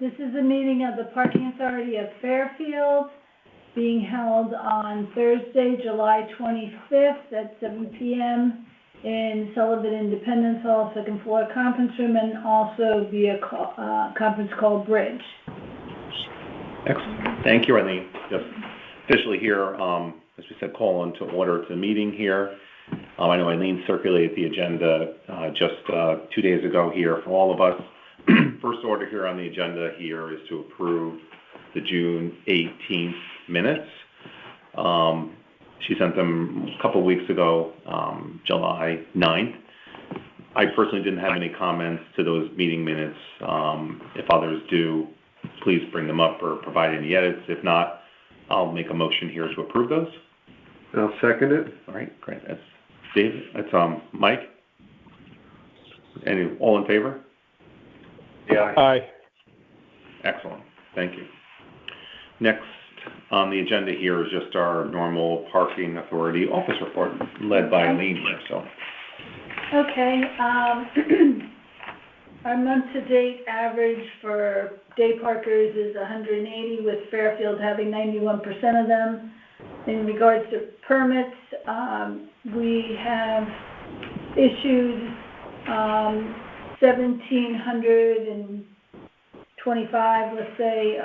This is a meeting of the Parking Authority of Fairfield being held on Thursday, July 25th at 7 p.m. in Sullivan Independence Hall, second floor conference room, and also via conference call bridge. Excellent. Thank you, Eileen. Just officially here, as we said, call into order to the meeting here. I know Eileen circulated the agenda just 2 days ago here for all of us. First order here on the agenda here is to approve the June 18th minutes. She sent them a couple weeks ago, July 9th. I personally didn't have any comments to those meeting minutes. If others do, please bring them up or provide any edits. If not, I'll make a motion here to approve those. I'll second it. All right, great. That's Dave. That's Mike. All in favor? Yeah. Aye. Excellent. Thank you. Next on the agenda here is just our normal Parking Authority office report led by Eileen here. So. Okay. Our month-to-date average for day parkers is 180, with Fairfield having 91% of them. In regards to permits, we have issued 1,725, let's say,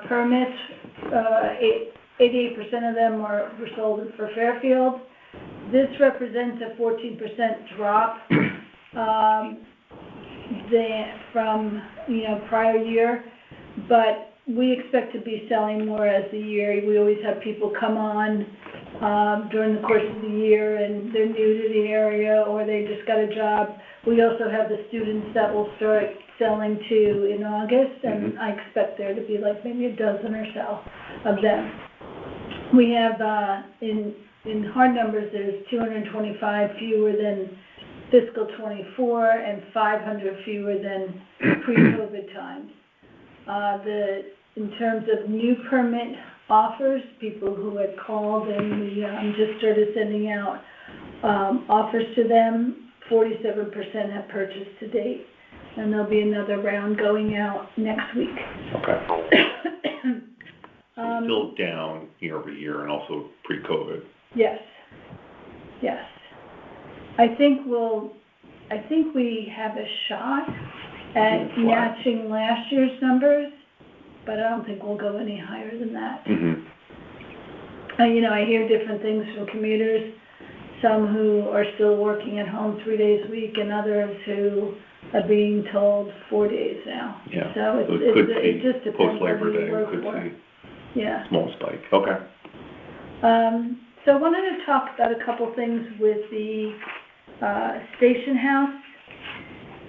permits. 88% of them were sold for Fairfield. This represents a 14% drop from prior year, but we expect to be selling more as the year. We always have people come on during the course of the year, and they're new to the area or they just got a job. We also have the students that will start selling to in August, and I expect there to be like maybe a dozen or so of them. We have in hard numbers, there's 225 fewer than fiscal 24 and 500 fewer than pre-COVID times. In terms of new permit offers, people who had called, and we just started sending out offers to them, 47% have purchased to date, and there'll be another round going out next week. Okay. Still down year over year and also pre-COVID. Yes. I think we have a shot at matching last year's numbers, but I don't think we'll go any higher than that. I hear different things from commuters, some who are still working at home 3 days a week, and others who are being told 4 days now. Yeah. So it just depends on who you work for. Yeah. Small spike. Okay. So I wanted to talk about a couple things with the station house,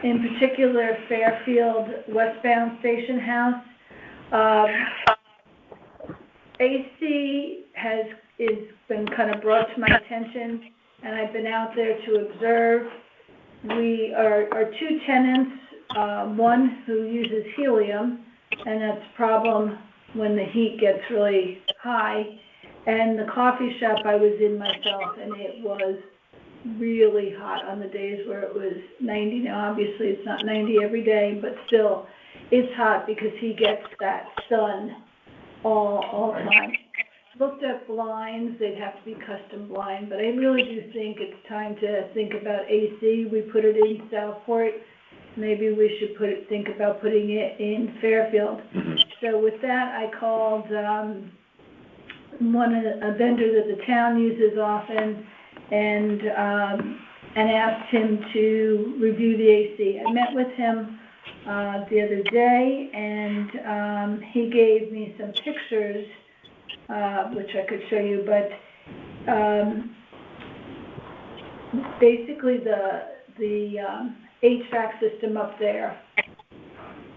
in particular Fairfield westbound station house. AC has been kind of brought to my attention, and I've been out there to observe. We are two tenants, one who uses helium, and that's a problem when the heat gets really high, and the coffee shop I was in myself, and it was really hot on the days where it was 90. Now obviously it's not 90 every day, but still it's hot because he gets that sun all the time. Looked at blinds, they'd have to be custom blind, but I really do think it's time to think about AC. We put it in Southport. Maybe we should think about putting it in Fairfield. So with that, I called a vendor that the town uses often, and asked him to review the AC. I met with him the other day, and he gave me some pictures, which I could show you, but basically the HVAC system up there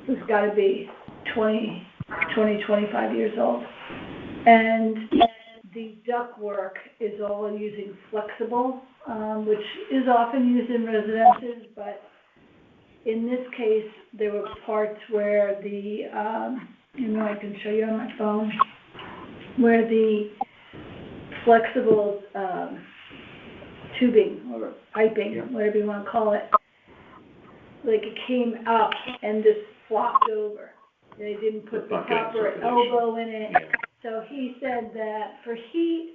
has got to be 25 years old, and the ductwork is all using flexible, which is often used in residences, but in this case there were parts where the I can show you on my phone, where the flexible tubing or piping, whatever you want to call it, like it came up and just flopped over. they didn't put the Not getting proper circulation. elbow in it. Yeah. So he said that for heat,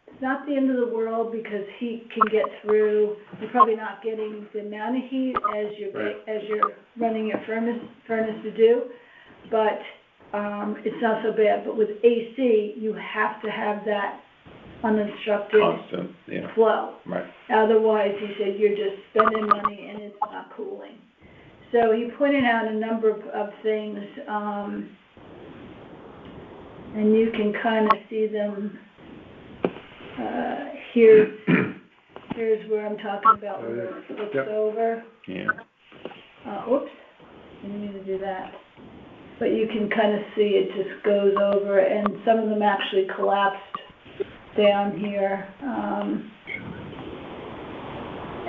it's not the end of the world because heat can get through. You're probably not getting the amount of heat as you're running your furnace to do, but, it's not so bad. But with AC, you have to have that unobstructed Constant, yeah, flow. right. Otherwise, he said, you're just spending money and it's not cooling. So he pointed out a number of things, and you can kind of see them, here's where I'm talking about where it flips Yep. over. Yeah, Oops, didn't mean to do that. But you can kind of see it just goes over, and some of them actually collapsed down here.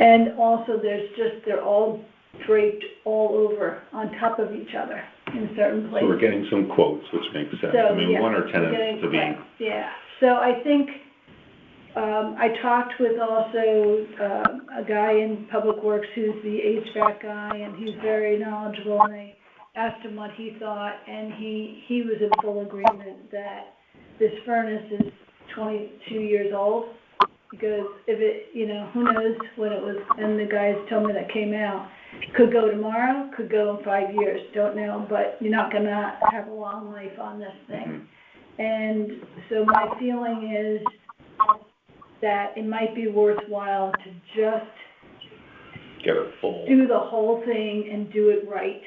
And also they're all draped all over on top of each other in certain so places. we're getting some quotes, which makes sense. So, I mean, yeah, one or we're tenants getting to be, quotes, yeah. So I think, I talked with also, a guy in Public Works who's the HVAC guy, and he's very knowledgeable, and I asked him what he thought, and he was in full agreement that this furnace is 22 years old, because if it, who knows when it was, and the guys told me that came out, could go tomorrow, could go in 5 years, don't know, but you're not gonna have a long life on this thing. And so my feeling is that it might be worthwhile to just get a full, do the whole thing and do it right,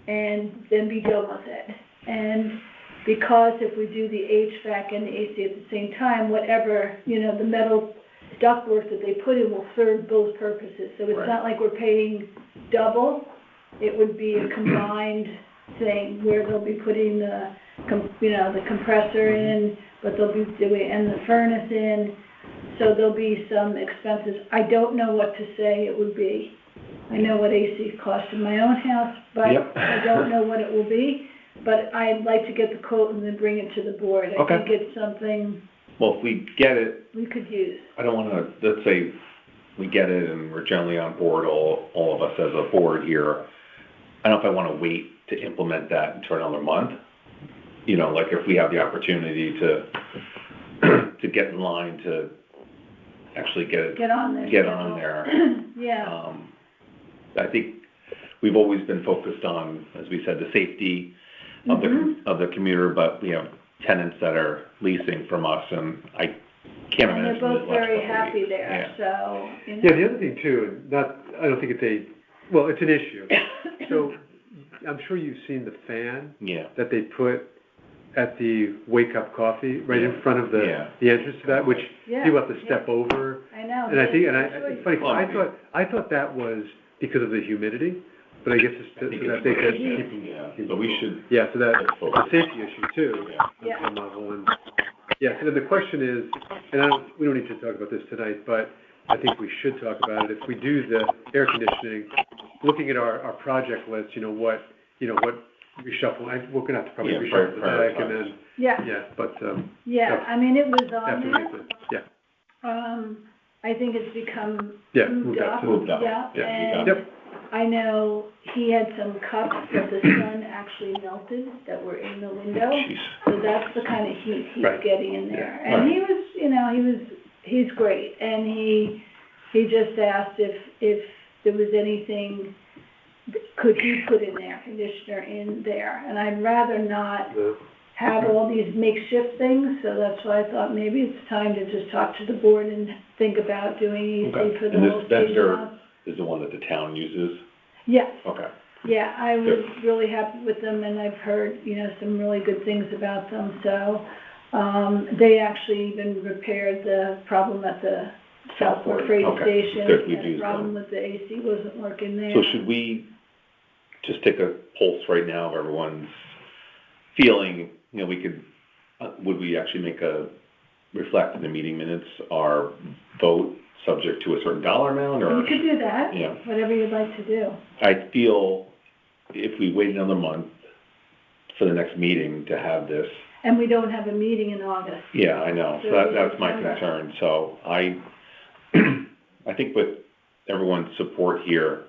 and then be done with it. And because if we do the HVAC and the AC at the same time, whatever, the metal ductwork that they put in will serve both purposes. So it's Right. not like we're paying double, it would be a combined thing where they'll be putting the compressor in, but they'll be doing, and the furnace in, so there'll be some expenses. I don't know what to say it would be. I know what AC costs in my own house, but Yep. I don't know what it will be. But I'd like to get the quote and then bring it to the board. I Okay. think it's something well, if we get it, we could use. I don't wanna, let's say we get it and we're generally on board, all of us as a board here. I don't know if I wanna wait to implement that until another month. Like if we have the opportunity to get in line to actually get it, Get on there. get on there. Yeah, I think we've always been focused on, as we said, the safety of the commuter, but we have tenants that are leasing from us, and I can't and imagine. they're both it lasts very a couple happy weeks. there, so, Yeah, the other thing too, I don't think it's an issue. So, I'm sure you've seen the fan Yeah, that they put at the Wake Up Coffee, right in front of Yeah. the entrance to that, which Yeah, people have to step over. I know. And I think, It's it's funny, Well, I thought that was because of the humidity, but I guess it's so that they could keep them. yeah, but we should, Yeah, so that, Let's it's focus. a safety issue too, Yeah. on some level, and, yeah, so then the question is, and we don't need to talk about this tonight, but I think we should talk about it, if we do the air conditioning, looking at our project list, what reshuffle, we're gonna have to probably Yeah, reshuffle the deck, and then, Yeah, yeah, but, yeah, I mean, it was on after we there. get the, yeah, I think it's become Yeah, moved up. moved up. Yeah, Yeah, and yep. I know he had some cups that the sun actually melted that were in the window. jeez. So that's the kind of heat he's Right. getting in there. Yeah. And Right. he was, he's great. And he just asked if there was anything, could he put an air conditioner in there? And I'd rather not have all these makeshift things, so that's why I thought maybe it's time to just talk to the board and think about doing Okay. easy for the And this whole station vendor- house. Is the one that the town uses? Yes. Okay. Yeah, I was really happy with them, and I've heard, some really good things about them, so, they actually even repaired the problem at the Southport Freight Okay. Station. Good, we've Had a used problem them. with the AC wasn't working there. So should we just take a pulse right now of everyone's feeling, we could, would we actually reflect in the meeting minutes our vote subject to a certain dollar amount, or? You could do that, Yeah. whatever you'd like to do. I feel if we wait another month for the next meeting to have this, And we don't have a meeting in August. yeah, I know, so that's my concern, so I think with everyone's support here,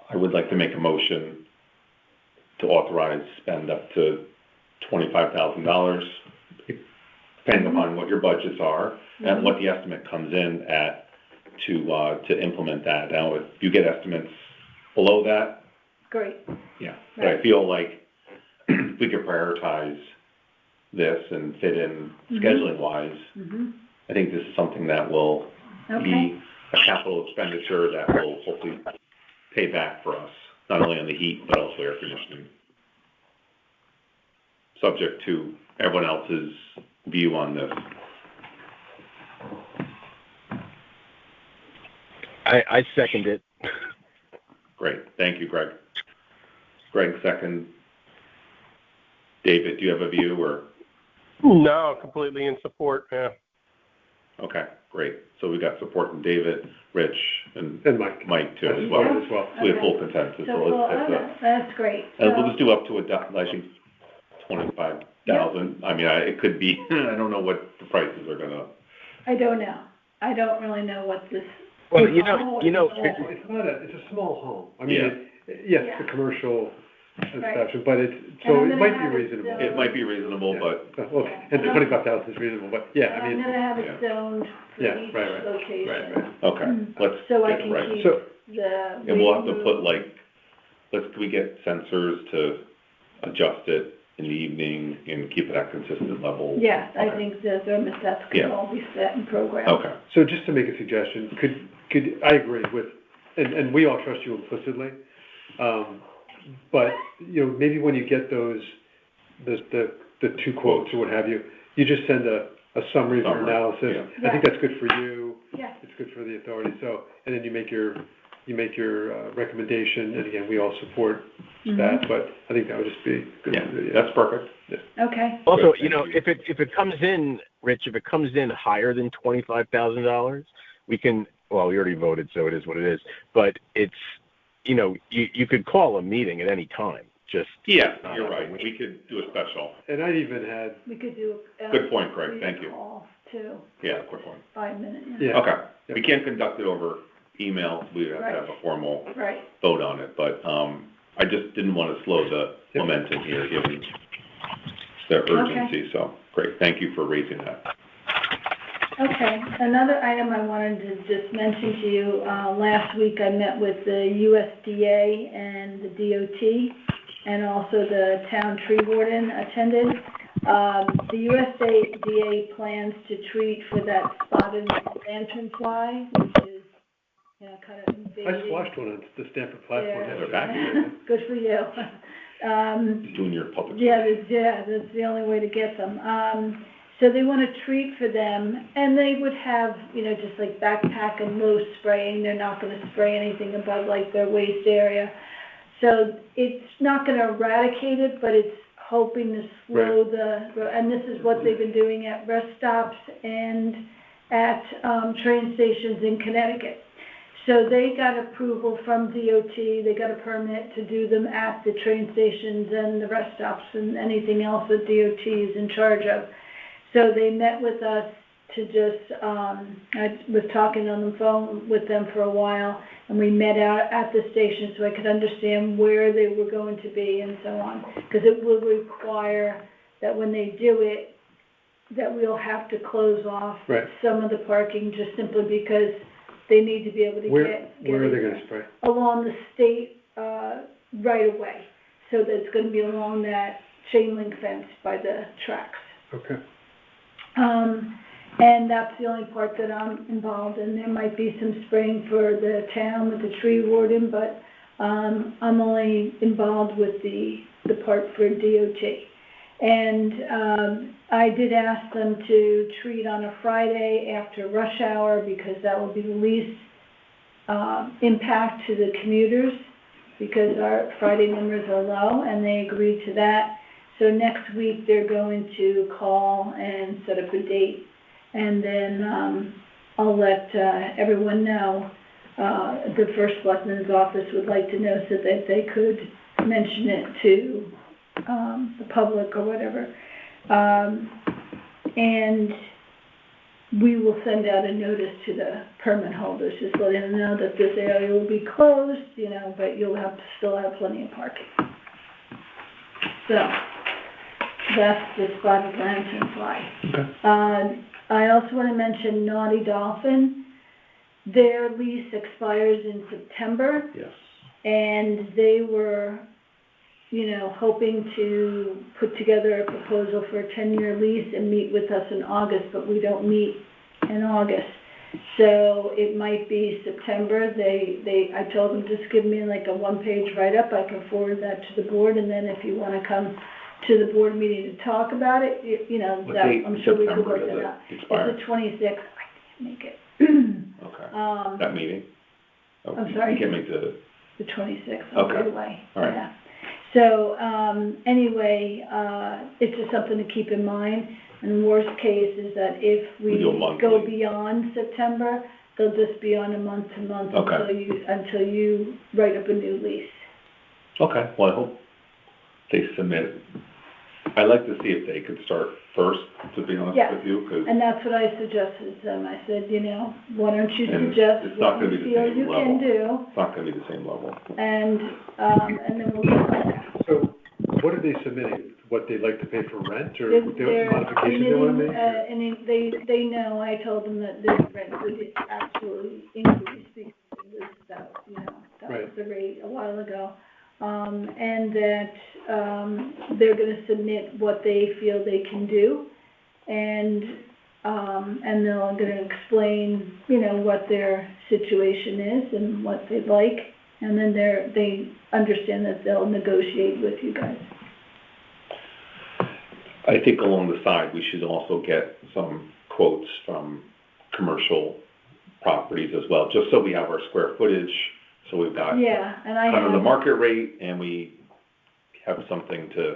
I would like to make a motion to authorize spend up to $25,000, depending upon what your budgets are and what the estimate comes in at to implement that. Now, if you get estimates below that, Great. yeah. But I feel like we could prioritize this and fit in scheduling wise. I think this is something that will be a capital expenditure that will hopefully pay back for us, not only on the heat, but also air conditioning. Subject to everyone else's view on this. I second it. Great. Thank you, Greg. Greg, second. David, do you have a view or? No, completely in support, yeah. Okay, great. So we got support from David, Rich, and Mike too as well. So we have full consensus. That's great. We'll just do up to I think 25,000. I mean, it could be, I don't know what the prices are gonna. I don't know. I don't really know what this. Well, it's a small home. I mean, yes, it's a commercial establishment, but it might be reasonable. It might be reasonable, but. Well, and 25,000 is reasonable, but yeah, I mean. I'm gonna have it zoned for each location. Right. Okay, let's So I get it can right. keep the. And we'll have to put can we get sensors to adjust it in the evening and keep it at consistent level? Yeah, I think the thermostats could all be set and programmed. Okay. So just to make a suggestion, could I agree with, and we all trust you implicitly, but, maybe when you get the two quotes or what have you, you just send a summary of your analysis. Yeah. I think that's good for you. Yeah. It's good for the authority. So, and then you make your recommendation, and again, we all support that, but I think that would just be good to do. That's perfect. Yeah. Okay. Also, if it comes in, Rich, if it comes in higher than $25,000, we can. Well, we already voted, so it is what it is. But it's, you could call a meeting at any time. Just you're right. We could do a special. And I even had. We could do. Good point, Greg. Thank you. Call too. Yeah, quick one. 5 minutes. Yeah. Okay. Yeah. We can't conduct it over email. We have to have a formal vote on it. But I just didn't want to slow the momentum here, given the urgency. Okay. So great. Thank you for raising that. Okay. Another item I wanted to just mention to you, last week I met with the USDA and the DOT, and also the town tree warden attended. The USDA plans to treat for that spotted lanternfly, which is, kind of invading. I squashed one on the Stanford platform. Yeah, they're back. Good for you. Doing your public. That's the only way to get them. So they want to treat for them, and they would have, just like backpack and low spraying. They're not going to spray anything above like their waist area. So it's not going to eradicate it, but it's hoping to slow and this is what they've been doing at rest stops and at train stations in Connecticut. So they got approval from DOT, they got a permit to do them at the train stations and the rest stops and anything else that DOT is in charge of. So they met with us to just, I was talking on the phone with them for a while, and we met out at the station so I could understand where they were going to be and so on. Because it will require that when they do it, that we'll have to close off some of the parking just simply because they need to be able to get where are they going to spray? Along the state right of way. So that it's going to be along that chain link fence by the tracks. Okay. And that's the only part that I'm involved in. There might be some spraying for the town with the tree warden, but I'm only involved with the part for DOT. And I did ask them to treat on a Friday after rush hour because that will be the least impact to the commuters because our Friday numbers are low, and they agreed to that. So next week they're going to call and set up a date, and then I'll let everyone know. The first selectman's office would like to know so that they could mention it to the public or whatever. And we will send out a notice to the permit holders, just letting them know that this area will be closed, but you'll still have plenty of parking. So, that's the spotted lanternfly. Okay. I also want to mention Naughty Dolphin. Their lease expires in September, Yes. and they were, hoping to put together a proposal for a 10-year lease and meet with us in August, but we don't meet in August. So it might be September. I told them, just give me like a one-page write-up. I can forward that to the board, and then if you want to come to the board meeting to talk about it, What that, date I'm in sure we could September work does that it out. expire? It's the 26th. I can't make it. Okay. That meeting? Oh, I'm sorry? You can't make the, The 26th, I'll Okay. be away. All right. Yeah. So, anyway, it's just something to keep in mind. And worst case is that if we We do a monthly. go beyond September, they'll just be on a month-to-month Okay. until you write up a new lease. okay, well, I hope they submit. I'd like to see if they could start first, to be honest Yeah. with you, because And that's what I suggested to them. I said, why don't you And suggest it's not what gonna you be the feel same you can level. do, it's not gonna be the same level. and then we'll go from there. So what are they submitting? What they'd like to pay for rent or They're modifications they want to make? or- and they know, I told them that their rent would absolutely increase because it was that was Right. the rate a while ago. And that, they're gonna submit what they feel they can do, and they're gonna explain, what their situation is and what they'd like, and then they understand that they'll negotiate with you guys. I think along the side, we should also get some quotes from commercial properties as well, just so we have our square footage, so we've got Yeah, and I kind of the have, market rate, and we have something to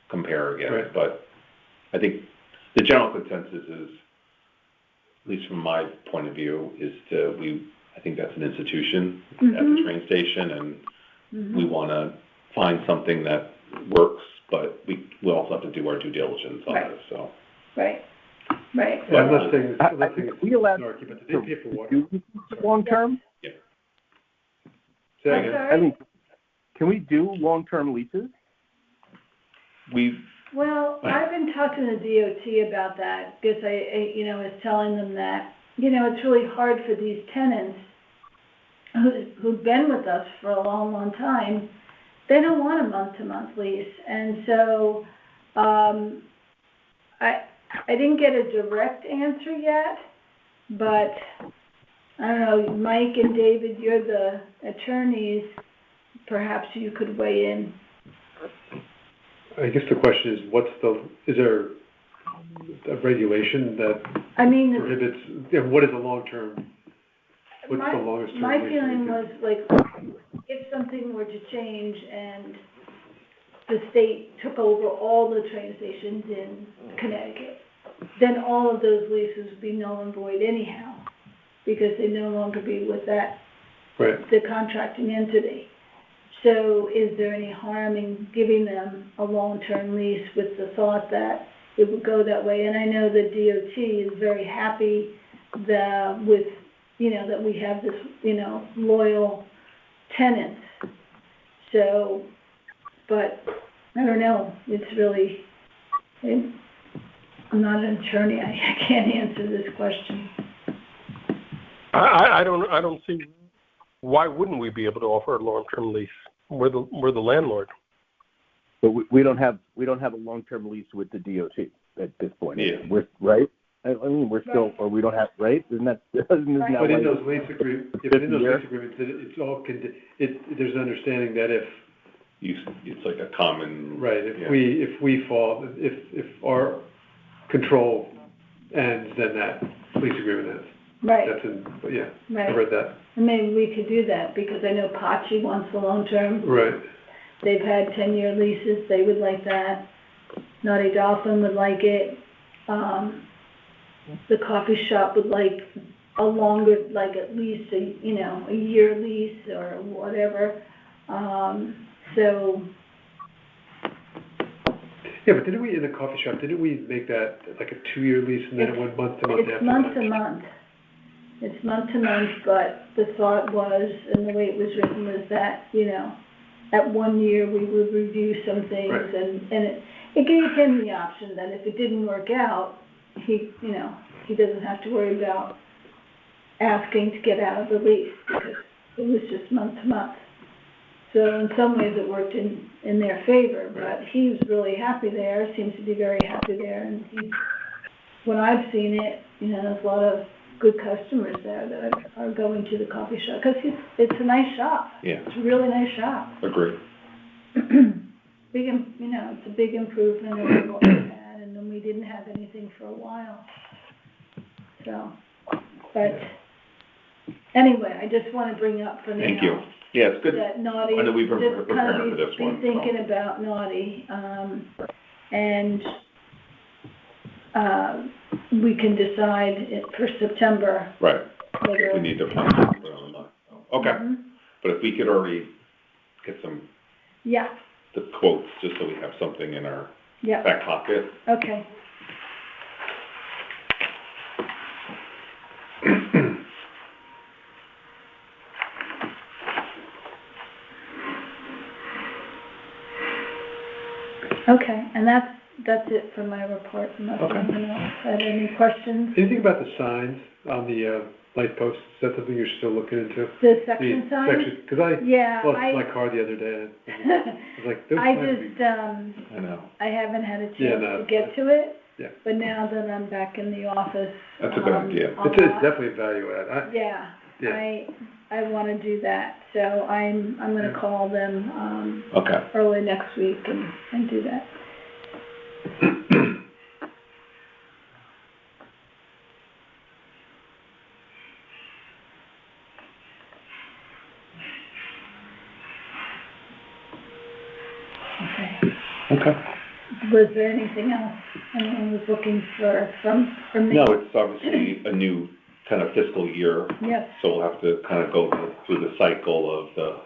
compare against. Right. But I think the general consensus is, at least from my point of view, I think that's an institution at the Mhm. train station, and Mhm. we want to find something that works, but we also have to do our due diligence on Right. it, so. Right. Yeah, unless things, we allowed snarky, but they pay for water. do long-term? Say I'm again. sorry? I mean, can we do long-term leases? Well, I've been talking to DOT about that, because I was telling them that, it's really hard for these tenants who've been with us for a long, long time. They don't want a month-to-month lease, and so, I didn't get a direct answer yet, but, I don't know, Mike and David, you're the attorneys, perhaps you could weigh in. I guess the question is there a regulation that I mean, prohibits, what is a long-term, what's the longest term? my lease feeling we was, like, if something were to change and the state took over all the train stations in Connecticut, then all of those leases would be null and void anyhow, because they'd no longer be with that, Right. the contracting entity. So is there any harm in giving them a long-term lease with the thought that it would go that way? And I know the DOT is very happy that we have this, loyal tenants. So, but I don't know, it's really, I'm not an attorney, I can't answer this question. I don't see, why wouldn't we be able to offer a long-term lease? We're the landlord. But we don't have a long-term lease with the DOT at this point. Yeah. We're right. I mean, we're still, or we don't have, right? Isn't that Right. But in why- those lease agreements, it's all, there's an understanding that It's like a common. right, if we fall, if our control ends, then that lease agreement ends. Right, That's I right. read that. And maybe we could do that, because I know Pachi wants the long-term. Right. They've had 10-year leases, they would like that. Naughty Dolphin would like it. The coffee shop would like a longer, like at least a year lease or whatever. So, Yeah, but didn't we, in the coffee shop, didn't we make that like a 2-year lease and then it went month to month after it's that? month-to-month. It's month-to-month, but the thought was, and the way it was written was that, at 1 year, we would review some things, Right. and it gave him the option that if it didn't work out, he doesn't have to worry about asking to get out of the lease, because it was just month to month. So in some ways it worked in their favor, but he was really happy there, seems to be very happy there, and when I've seen it, there's a lot of good customers there that are going to the coffee shop, because it's a nice shop. Yeah. It's a really nice shop. Agree. It's a big improvement over what we had, and then we didn't have anything for a while. So, but anyway, I just want to bring up for now. Thank you. Yeah, it's good. That Naughty, I know we've been just kind preparing of for this one, be thinking about Naughty, and we can decide it for September Right. whether. We need to find something on the month. Okay. Mhm. But if we could already get Yeah, the quotes, just so we have something in our yeah, back pocket. okay. Okay, and that's it for my report, unless Okay. anyone else had any questions. Anything about the signs on the light posts? Is that something you're still looking into? The section sign? Because I Yeah, lost my car the other day. I was like, those I signs would be... just, I know. I haven't had a Yeah, chance no, to get to it. yeah. But now that I'm back in the office. That's a good idea. I'll It's definitely a value add. Yeah, Yeah. I wanna do that, so I'm gonna call them, Okay. early next week and do that. Okay. Okay. Was there anything else anyone was looking from me? No, it's obviously a new kind of fiscal year, Yep, so we'll have to kind of go through the cycle of the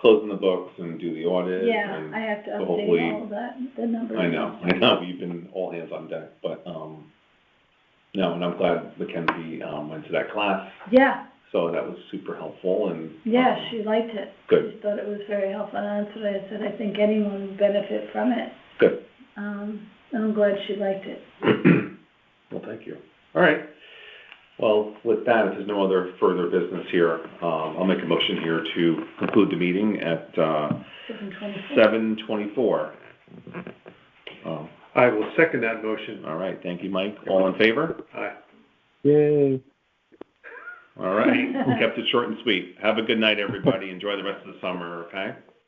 closing the books and do the audit. yeah, and I have to so hopefully- update all of that, the numbers. I know, you've been all hands on deck, but, no, and I'm glad Mackenzie, went to that class, Yeah, so that was super helpful and. yeah, she liked it. Good. She thought it was very helpful, and that's what I said, I think anyone would benefit from it. Good. And I'm glad she liked it. Well, thank you. All right. Well, with that, if there's no other further business here, I'll make a motion here to conclude the meeting at 7:24. I will second that motion. All right, thank you, Mike. All in favor? Aye. Yay. All right, kept it short and sweet. Have a good night, everybody. Enjoy the rest of the summer, okay?